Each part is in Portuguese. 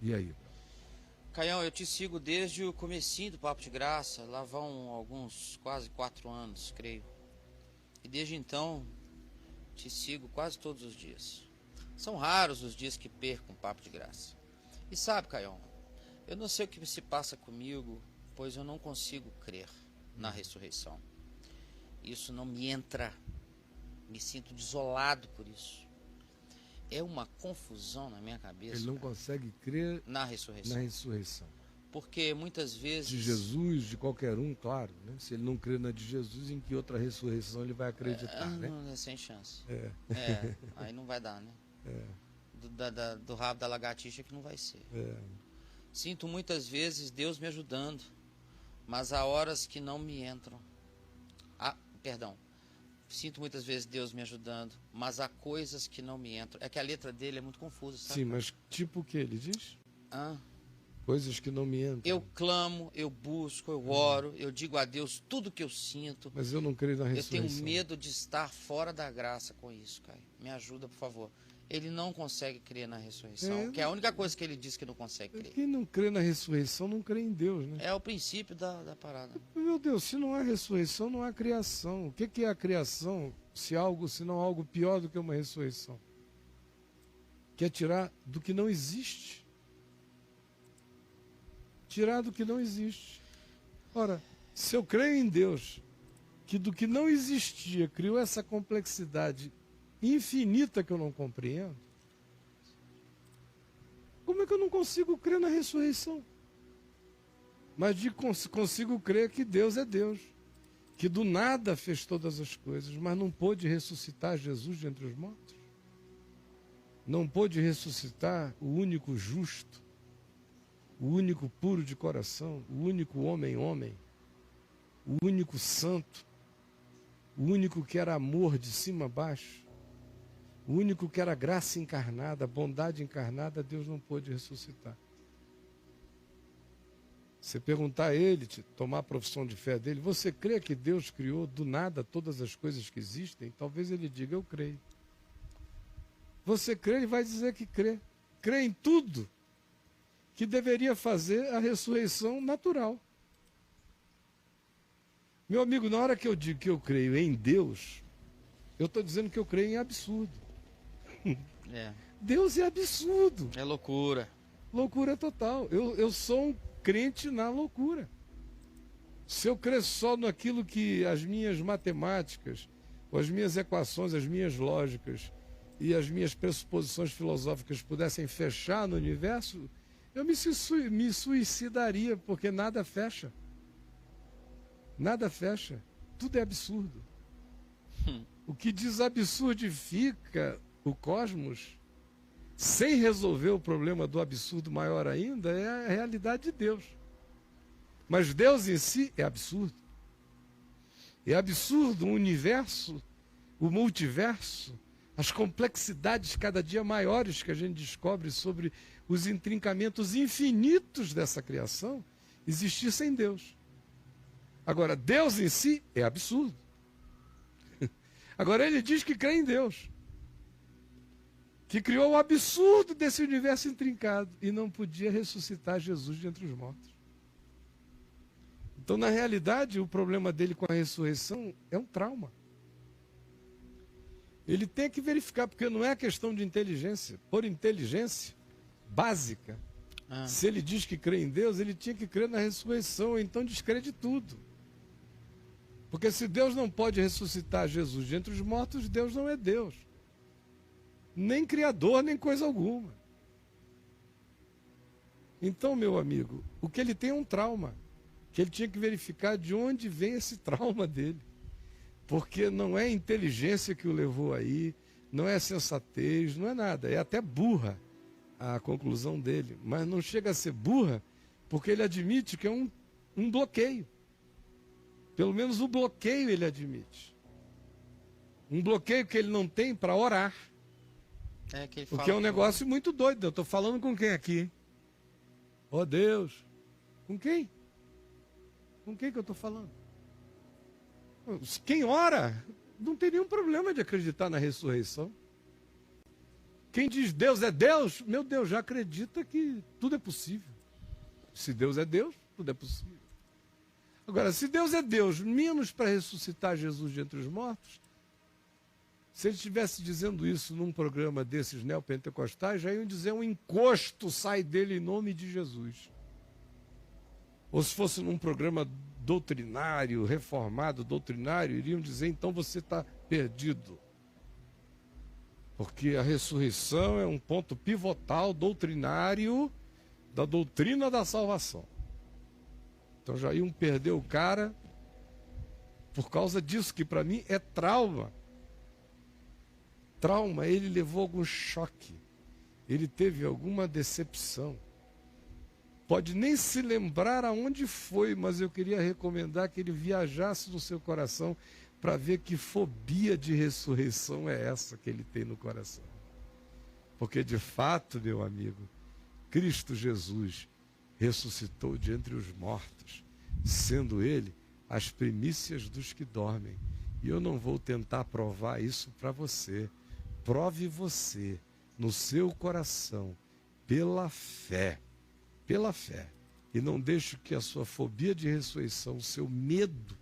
E aí? Caião, eu te sigo desde o comecinho do Papo de Graça, lá vão alguns quase 4 anos, creio. E desde então, te sigo quase todos os dias. São raros os dias que perco um Papo de Graça. E sabe, Caião, eu não sei o que se passa comigo, pois eu não consigo crer na ressurreição. Isso não me entra, me sinto desolado por isso. É uma confusão na minha cabeça. Ele não consegue crer na ressurreição. na ressurreição. Porque muitas vezes... De Jesus, de qualquer um, claro. Né? Se ele não crê na de Jesus, em que outra ressurreição ele vai acreditar, né? Não é sem chance. É. Aí não vai dar, né? É. Do rabo da lagartixa que não vai ser. É. Sinto muitas vezes Deus me ajudando, mas há horas que não me entram. Sinto muitas vezes Deus me ajudando, mas há coisas que não me entram. É que a letra dele é muito confusa, sabe? Sim, mas tipo o que ele diz? Ah, Coisas que não me entram. eu clamo, eu busco, eu oro, eu digo a Deus tudo que eu sinto. Mas eu não creio na Eu ressurreição. tenho medo de estar fora da graça com isso, Caio. Me ajuda, por favor. Ele não consegue crer na ressurreição, que é a única coisa que ele diz que não consegue crer. Quem não crê na ressurreição não crê em Deus, né? É o princípio da parada. Meu Deus, se não há ressurreição, não há criação. O que é a criação, se não algo pior do que uma ressurreição? Que é tirar do que não existe. Tirar do que não existe. Ora, se eu creio em Deus, que do que não existia criou essa complexidade infinita que eu não compreendo, como é que eu não consigo crer na ressurreição? Mas consigo crer que Deus é Deus, que do nada fez todas as coisas, mas não pôde ressuscitar Jesus de entre os mortos? Não pôde ressuscitar o único justo, o único puro de coração, o único homem, o único santo, o único que era amor de cima a baixo, o único que era graça encarnada, bondade encarnada, Deus não pôde ressuscitar. Você perguntar a ele, tomar a profissão de fé dele, você crê que Deus criou do nada todas as coisas que existem? Talvez ele diga, eu creio. Você crê, ele vai dizer que crê. Crê em tudo que deveria fazer a ressurreição natural. Meu amigo, na hora que eu digo que eu creio em Deus, eu estou dizendo que eu creio em absurdo. Deus é absurdo. É loucura. Loucura total. Eu sou um crente na loucura. Se eu crer só naquilo que as minhas matemáticas, ou as minhas equações, as minhas lógicas e as minhas pressuposições filosóficas pudessem fechar no universo, eu me suicidaria, porque nada fecha. Nada fecha. Tudo é absurdo. O que desabsurdifica o cosmos, sem resolver o problema do absurdo maior ainda, é a realidade de Deus. Mas Deus em si é absurdo. É absurdo o universo, o multiverso, as complexidades cada dia maiores que a gente descobre sobre os intrincamentos infinitos dessa criação, existir sem Deus. Agora, Deus em si é absurdo. Agora, ele diz que crê em Deus, que criou o absurdo desse universo intrincado e não podia ressuscitar Jesus de entre os mortos. Então, na realidade, o problema dele com a ressurreição é um trauma. Ele tem que verificar, porque não é questão de inteligência. Por inteligência básica, se ele diz que crê em Deus, ele tinha que crer na ressurreição, ou então descrer de tudo. Porque se Deus não pode ressuscitar Jesus de entre os mortos, Deus não é Deus. Nem criador, nem coisa alguma. Então, meu amigo, o que ele tem é um trauma, que ele tinha que verificar de onde vem esse trauma dele. Porque não é inteligência que o levou aí, não é sensatez, não é nada, é até burra a conclusão dele. Mas não chega a ser burra, porque ele admite que é um bloqueio. Pelo menos o bloqueio ele admite. Um bloqueio que ele não tem para orar. O que é um negócio muito doido. Eu estou falando com quem aqui? Oh Deus. Com quem? Com quem que eu estou falando? Quem ora não tem nenhum problema de acreditar na ressurreição. Quem diz Deus é Deus, meu Deus, já acredita que tudo é possível. Se Deus é Deus, tudo é possível. Agora, se Deus é Deus, menos para ressuscitar Jesus de entre os mortos, se ele estivesse dizendo isso num programa desses neopentecostais, já iam dizer um encosto sai dele em nome de Jesus. Ou se fosse num programa doutrinário, reformado, doutrinário, iriam dizer, então você está perdido. Porque a ressurreição é um ponto pivotal doutrinário da doutrina da salvação. Então já iam perder o cara por causa disso, que para mim é trauma. Trauma, ele levou algum choque, ele teve alguma decepção. Pode nem se lembrar aonde foi, mas eu queria recomendar que ele viajasse no seu coração para ver que fobia de ressurreição é essa que ele tem no coração. Porque de fato, meu amigo, Cristo Jesus ressuscitou de entre os mortos, sendo ele as primícias dos que dormem. E eu não vou tentar provar isso para você. Prove você no seu coração, pela fé. Pela fé. E não deixe que a sua fobia de ressurreição, o seu medo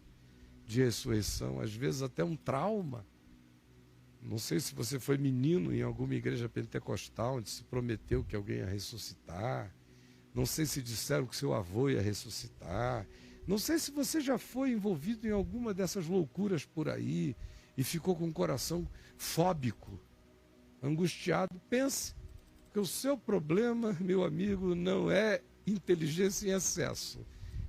de ressurreição, às vezes até um trauma. Não sei se você foi menino em alguma igreja pentecostal, onde se prometeu que alguém ia ressuscitar. Não sei se disseram que seu avô ia ressuscitar. Não sei se você já foi envolvido em alguma dessas loucuras por aí e ficou com o coração fóbico, angustiado. Pense que o seu problema, meu amigo, não é inteligência em excesso.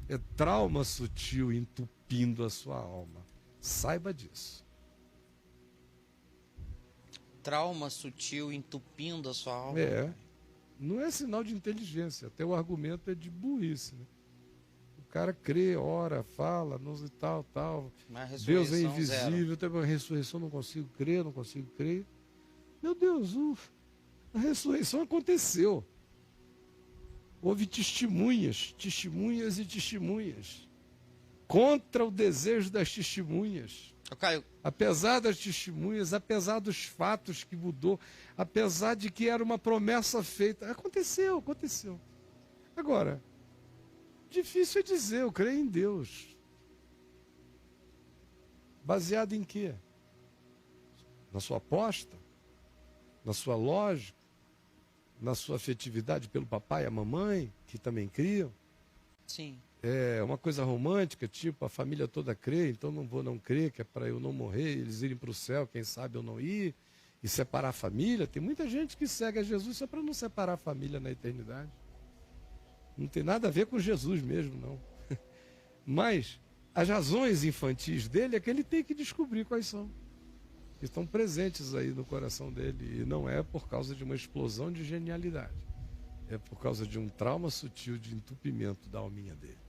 É trauma sutil entupindo a sua alma. Saiba disso. Trauma sutil entupindo a sua alma. É. Não é sinal de inteligência. Até o argumento é de burrice, né? O cara crê, ora, fala, não sei, tal. Deus é invisível. Tem uma ressurreição, não consigo crer. Meu Deus, a ressurreição aconteceu. Houve testemunhas contra o desejo das testemunhas. Caio, Apesar das testemunhas, apesar dos fatos que mudou, apesar de que era uma promessa feita, aconteceu. Agora, difícil é dizer, eu creio em Deus. Baseado em quê? Na sua aposta? Na sua lógica? Na sua afetividade pelo papai e a mamãe, que também criam? sim. É uma coisa romântica, tipo, a família toda crê, então não vou não crer, que é para eu não morrer, eles irem para o céu, quem sabe eu não ir, e separar a família. Tem muita gente que segue a Jesus só para não separar a família na eternidade. Não tem nada a ver com Jesus mesmo, não. Mas as razões infantis dele é que ele tem que descobrir quais são. Que estão presentes aí no coração dele, e não é por causa de uma explosão de genialidade. É por causa de um trauma sutil de entupimento da alminha dele.